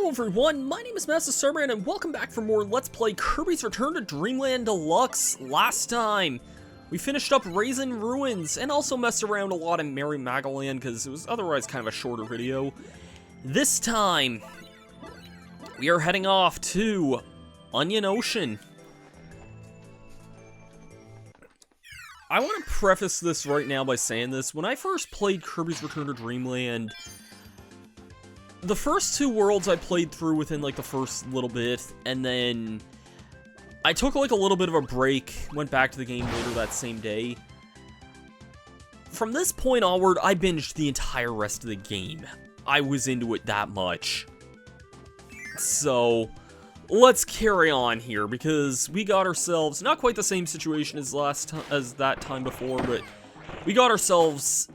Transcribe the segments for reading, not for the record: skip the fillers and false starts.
Hello everyone, my name is Master Serbrand and welcome back for more Let's Play Kirby's Return to Dreamland Deluxe. Last time, we finished up Raisin Ruins and also messed around a lot in Merry Magoland because it was otherwise kind of a shorter video. This time, we are heading off to Onion Ocean. I want to preface this right now by saying this. When I first played Kirby's Return to Dreamland, the first two worlds I played through within like the first little bit, and then I took like a little bit of a break, went back to the game later that same day. From this point onward, I binged the entire rest of the game. I was into it that much. So, let's carry on here, because we got ourselves, not quite the same situation as that time before, but we got ourselves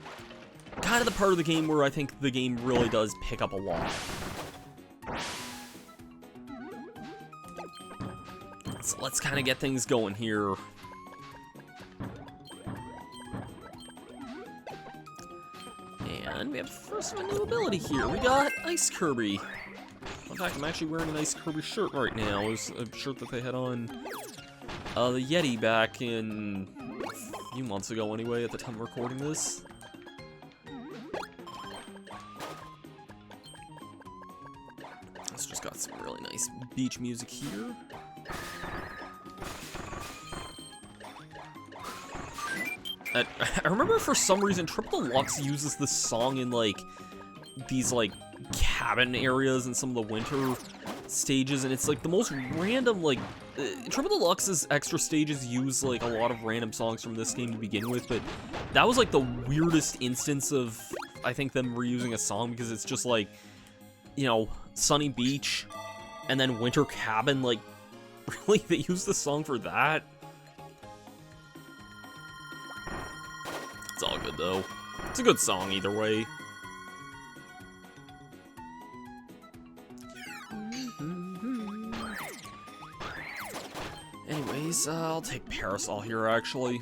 kind of the part of the game where I think the game really does pick up a lot. So let's kind of get things going here. And we have first a new ability here. We got Ice Kirby. In fact, I'm actually wearing an Ice Kirby shirt right now. It was a shirt that they had on the Yeti back in a few months ago anyway, at the time of recording this. It's just got some really nice beach music here. I remember for some reason Triple Deluxe uses this song in like these like cabin areas in some of the winter stages, and it's like the most random, like Triple Deluxe's extra stages use like a lot of random songs from this game to begin with, but that was like the weirdest instance of, I think, them reusing a song, because it's just like, you know, sunny beach and then winter cabin. Like, really, they used the song for that? It's all good though. It's a good song either way. Anyways, I'll take Parasol here, actually.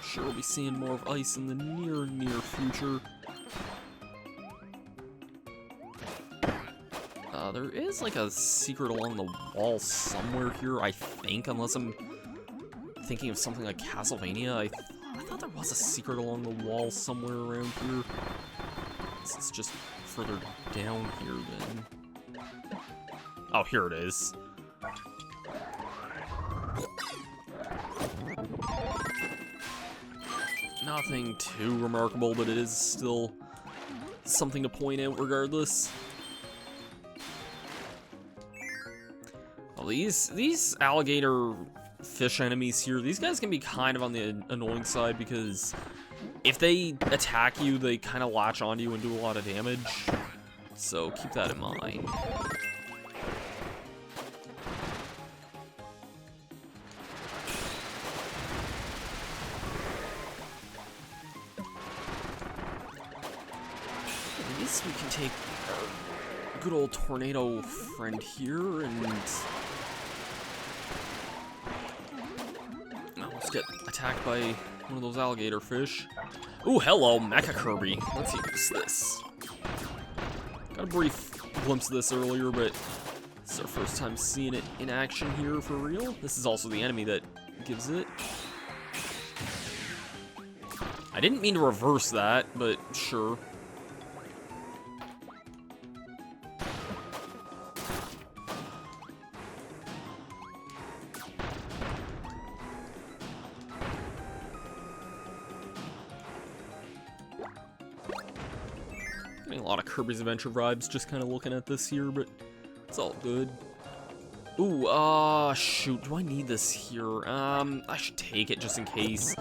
Sure, we'll be seeing more of ice in the near future. There is like a secret along the wall somewhere here, I think, unless I'm thinking of something like Castlevania. I thought there was a secret along the wall somewhere around here. It's just further down here then. Oh, here it is. Nothing too remarkable, but it is still something to point out regardless. Well, these alligator fish enemies here, these guys can be kind of on the annoying side, because if they attack you, they kind of latch onto you and do a lot of damage. So keep that in mind. At least we can take our good old tornado friend here and almost get attacked by one of those alligator fish. Ooh, hello, Mecha Kirby. Let's use this. Got a brief glimpse of this earlier, but it's our first time seeing it in action here for real. This is also the enemy that gives it. I didn't mean to reverse that, but sure. Getting a lot of Kirby's Adventure vibes just kind of looking at this here, but it's all good. Ooh, shoot, do I need this here? I should take it just in case.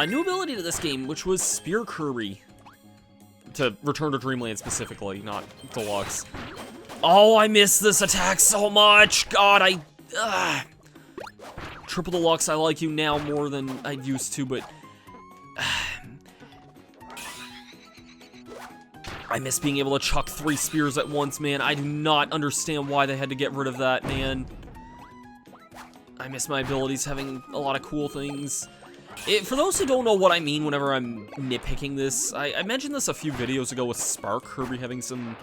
New ability to this game, which was Spear Kirby. To Return to Dreamland specifically, not Deluxe. Oh, I miss this attack so much! God, Triple Deluxe, I like you now more than I used to, but I miss being able to chuck 3 spears at once, man. I do not understand why they had to get rid of that, man. I miss my abilities having a lot of cool things. For those who don't know what I mean whenever I'm nitpicking this, I mentioned this a few videos ago with Spark Kirby having some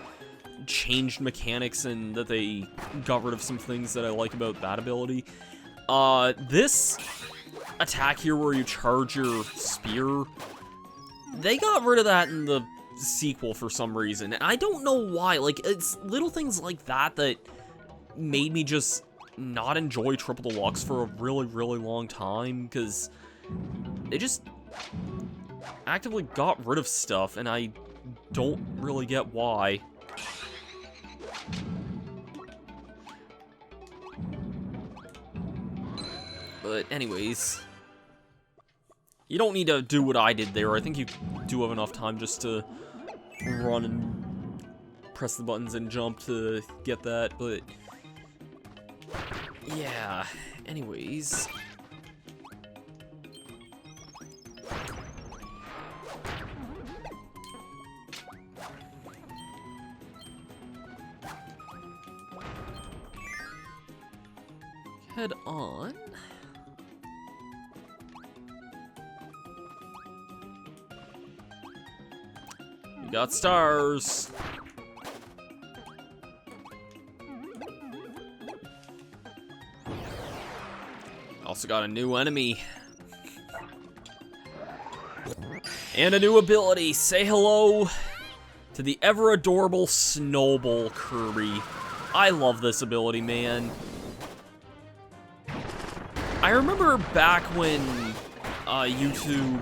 changed mechanics and that they got rid of some things that I like about that ability. This attack here where you charge your spear, they got rid of that in the sequel for some reason. I don't know why. Like, it's little things like that that made me just not enjoy Triple Deluxe for a really, really long time, because they just actively got rid of stuff, and I don't really get why. But anyways, you don't need to do what I did there. I think you do have enough time just to run and press the buttons and jump to get that, but yeah, anyways. Head on. We got stars. Also got a new enemy. And a new ability. Say hello to the ever-adorable Snowball Kirby. I love this ability, man. I remember back when YouTube...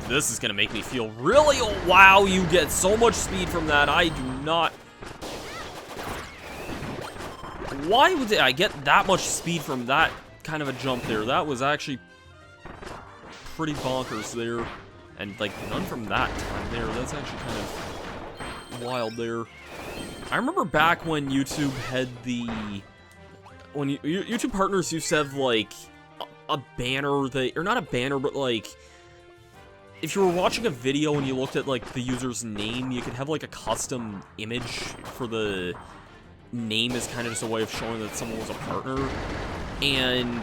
This is gonna make me feel really... Wow, you get so much speed from that. I do not... Why would I get that much speed from that kind of a jump there? That was actually pretty bonkers there. And, like, none from that time there. That's actually kind of wild there. I remember back when YouTube had the... When YouTube partners used to have, like, a banner that... Or not a banner, but, like... If you were watching a video and you looked at, like, the user's name, you could have, like, a custom image for the name as kind of just a way of showing that someone was a partner. And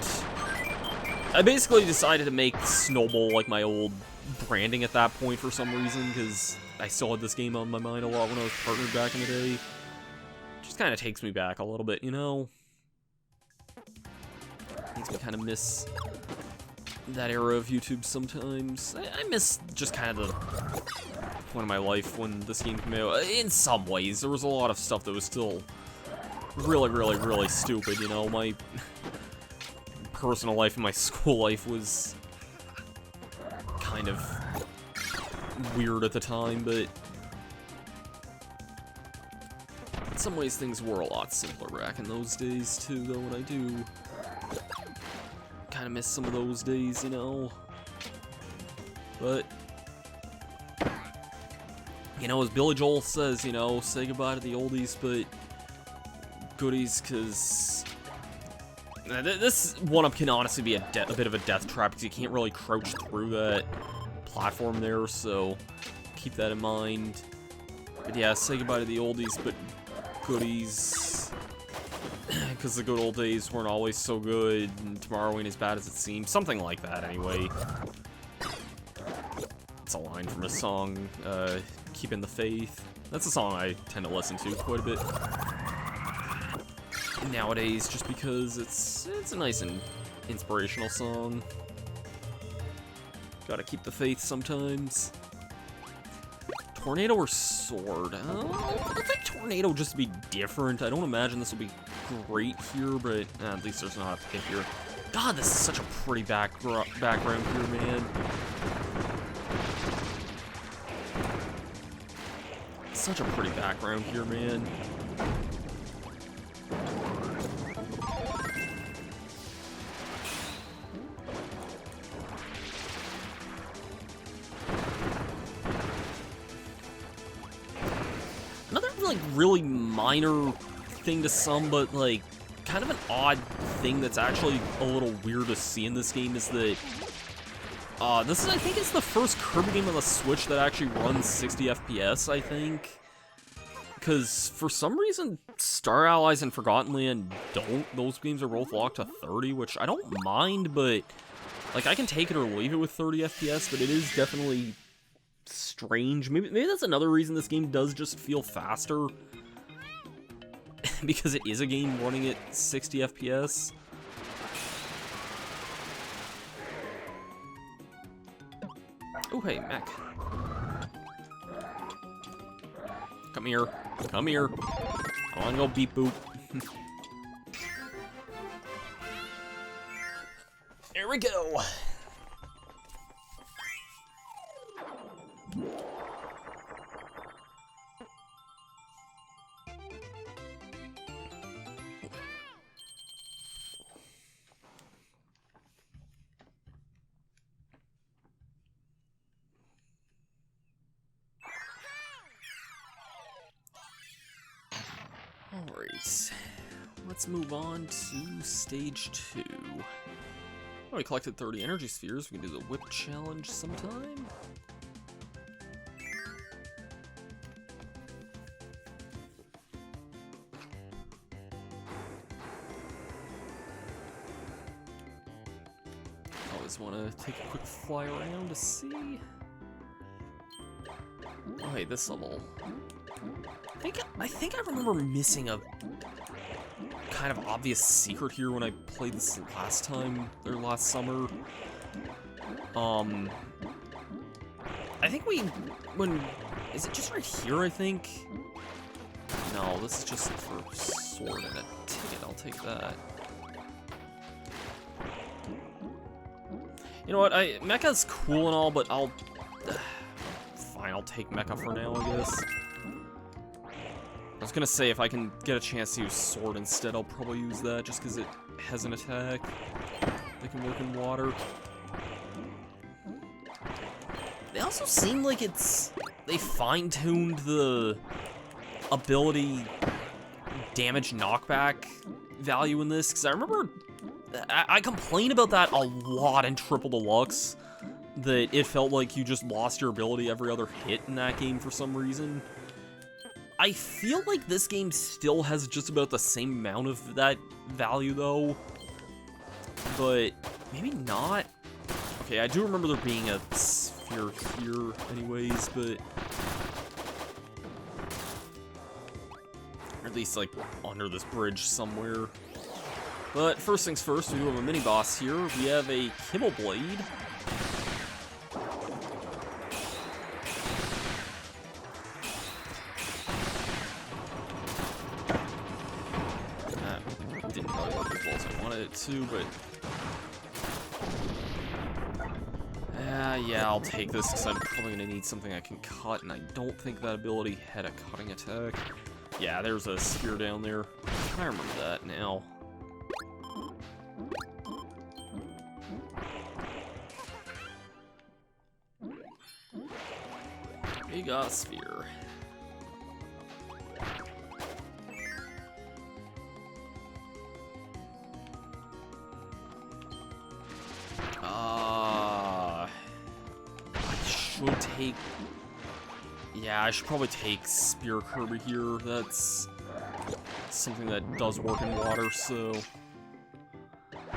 I basically decided to make Snowball, like, my old branding at that point for some reason, because I still had this game on my mind a lot when I was partnered back in the day. Just kind of takes me back a little bit, you know? Makes me kind of miss that era of YouTube sometimes. I miss just kind of the point of my life when this game came out. In some ways, there was a lot of stuff that was still really, really, really stupid, you know? My personal life and my school life was kind of weird at the time, but in some ways things were a lot simpler back in those days too, though, and I do kind of miss some of those days, you know? But, you know, as Billy Joel says, you know, say goodbye to the oldies, but goodies, because this one-up can honestly be a bit of a death trap, because you can't really crouch through that platform there, so keep that in mind. But yeah, say goodbye to the oldies, but goodies, because the good old days weren't always so good, and tomorrow ain't as bad as it seems. Something like that, anyway. It's a line from a song, Keeping the Faith. That's a song I tend to listen to quite a bit nowadays, just because it's a nice and inspirational song. Gotta keep the faith sometimes. Tornado or sword? I think tornado just to be different. I don't imagine this will be great here, but at least there's not a pit here. God, this is such a pretty background here, man. Such a pretty background here, man. Like really minor thing to some, but like kind of an odd thing that's actually a little weird to see in this game is that this is, I think it's the first Kirby game on the Switch that actually runs 60 FPS, I think. Because for some reason, Star Allies and Forgotten Land don't. Those games are both locked to 30, which I don't mind, but like I can take it or leave it with 30 FPS, but it is definitely strange. Maybe that's another reason this game does just feel faster. because it is a game running at 60 FPS. Oh, hey, Mac. Come here. Come here. I wanna go beep boop. There we go. Alright, let's move on to stage 2. Oh, we collected 30 energy spheres. We can do the whip challenge sometime. Always want to take a quick fly around to see. Oh, hey, this level. I think I remember missing a kind of obvious secret here when I played this last time, or last summer. I think is it just right here, I think? No, this is just for sword and a ticket, I'll take that. You know what, Mecha's cool and all, but fine, I'll take Mecha for now, I guess. I was gonna say, if I can get a chance to use sword instead, I'll probably use that, just because it has an attack that can work in water. They also seem like they fine-tuned the ability damage knockback value in this, because I remember I complained about that a lot in Triple Deluxe, that it felt like you just lost your ability every other hit in that game for some reason. I feel like this game still has just about the same amount of that value, though. But maybe not. Okay, I do remember there being a sphere here anyways, but... Or at least, like, under this bridge somewhere. But first things first, we do have a mini-boss here. We have a Kibble Blade. Too, but yeah, I'll take this because I'm probably gonna need something I can cut, and I don't think that ability had a cutting attack. Yeah, there's a spear down there. I remember that now. Mega sphere. Yeah, I should probably take Spear Kirby here. That's something that does work in water, so...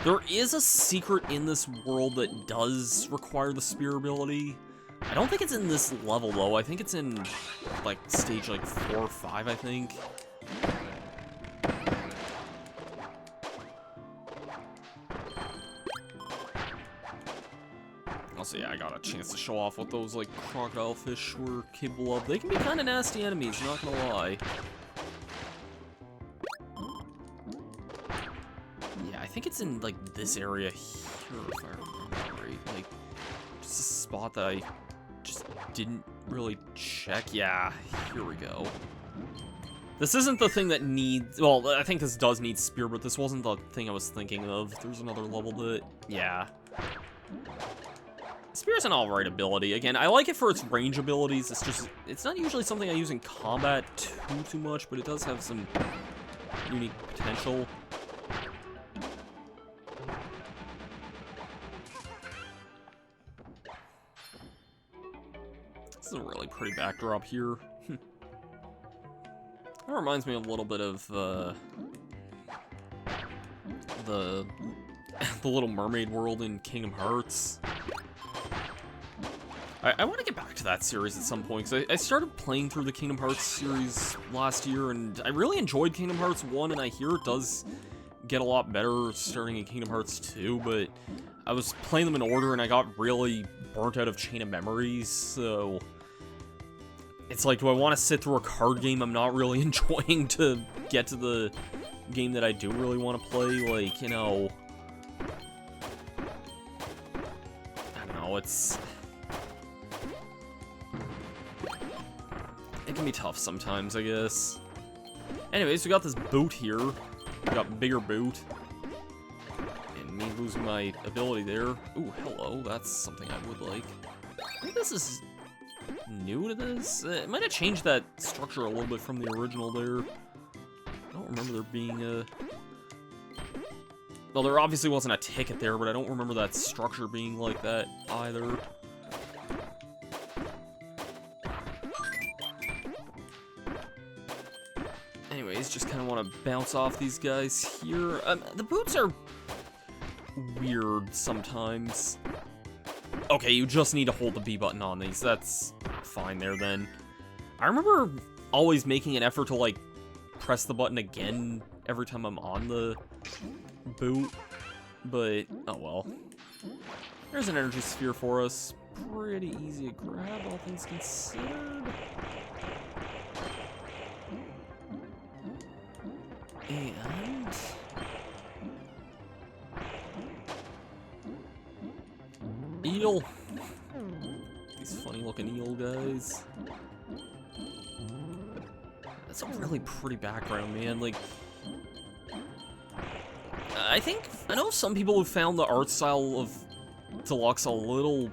There is a secret in this world that does require the spear ability. I don't think it's in this level, though. I think it's in, like, stage, 4 or 5, I think. Also, yeah, I got a chance to show off what those, crocodile fish were capable of. They can be kind of nasty enemies, not gonna lie. Yeah, I think it's in, this area here, if I remember right. Just a spot that I just didn't really check. Yeah, here we go. This isn't the thing that needs... Well, I think this does need spear, but this wasn't the thing I was thinking of. There's another level that... Yeah. Spear's an alright ability. Again, I like it for its range abilities. It's just, it's not usually something I use in combat too much, but it does have some unique potential. This is a really pretty backdrop here. That reminds me a little bit of the Little Mermaid world in Kingdom Hearts. I want to get back to that series at some point, because I started playing through the Kingdom Hearts series last year, and I really enjoyed Kingdom Hearts 1, and I hear it does get a lot better starting in Kingdom Hearts 2, but I was playing them in order, and I got really burnt out of Chain of Memories, so it's like, do I want to sit through a card game I'm not really enjoying to get to the game that I do really want to play? Like, you know, I don't know, it can be tough sometimes, I guess. Anyways, we got this boot here. We got bigger boot. And me losing my ability there. Ooh, hello. That's something I would like. I think this is new to this. It might have changed that structure a little bit from the original there. I don't remember there being a... Well, there obviously wasn't a ticket there, but I don't remember that structure being like that either. Anyways, just kind of want to bounce off these guys here. The boots are weird sometimes. Okay, you just need to hold the B button on these. That's fine there then. I remember always making an effort to, like, press the button again every time I'm on the boot. But, oh well. There's an energy sphere for us. Pretty easy to grab, all things considered. And eel. These funny looking eel guys. That's a really pretty background, man. Like, I know some people have found the art style of Deluxe a little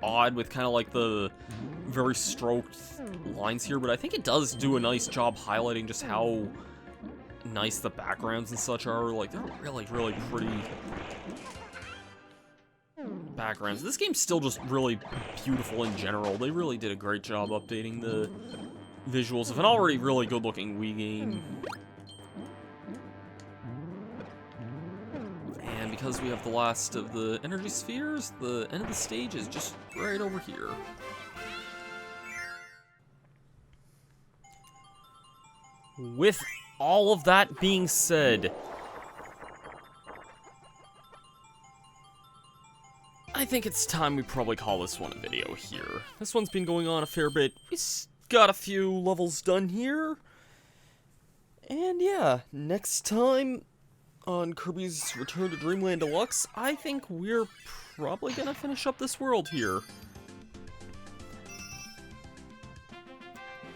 odd with kind of like the very stroked lines here, but I think it does do a nice job highlighting just how nice the backgrounds and such are. Like, they're really, really pretty backgrounds. This game's still just really beautiful in general. They really did a great job updating the visuals of an already really good-looking Wii game. And because we have the last of the energy spheres, the end of the stage is just right over here. With all of that being said, I think it's time we probably call this one a video here. This one's been going on a fair bit. We got a few levels done here. And yeah, next time on Kirby's Return to Dreamland Deluxe, I think we're probably gonna finish up this world here.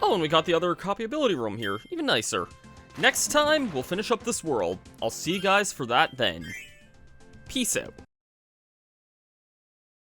Oh, and we got the other copyability room here. Even nicer. Next time, we'll finish up this world. I'll see you guys for that then. Peace out.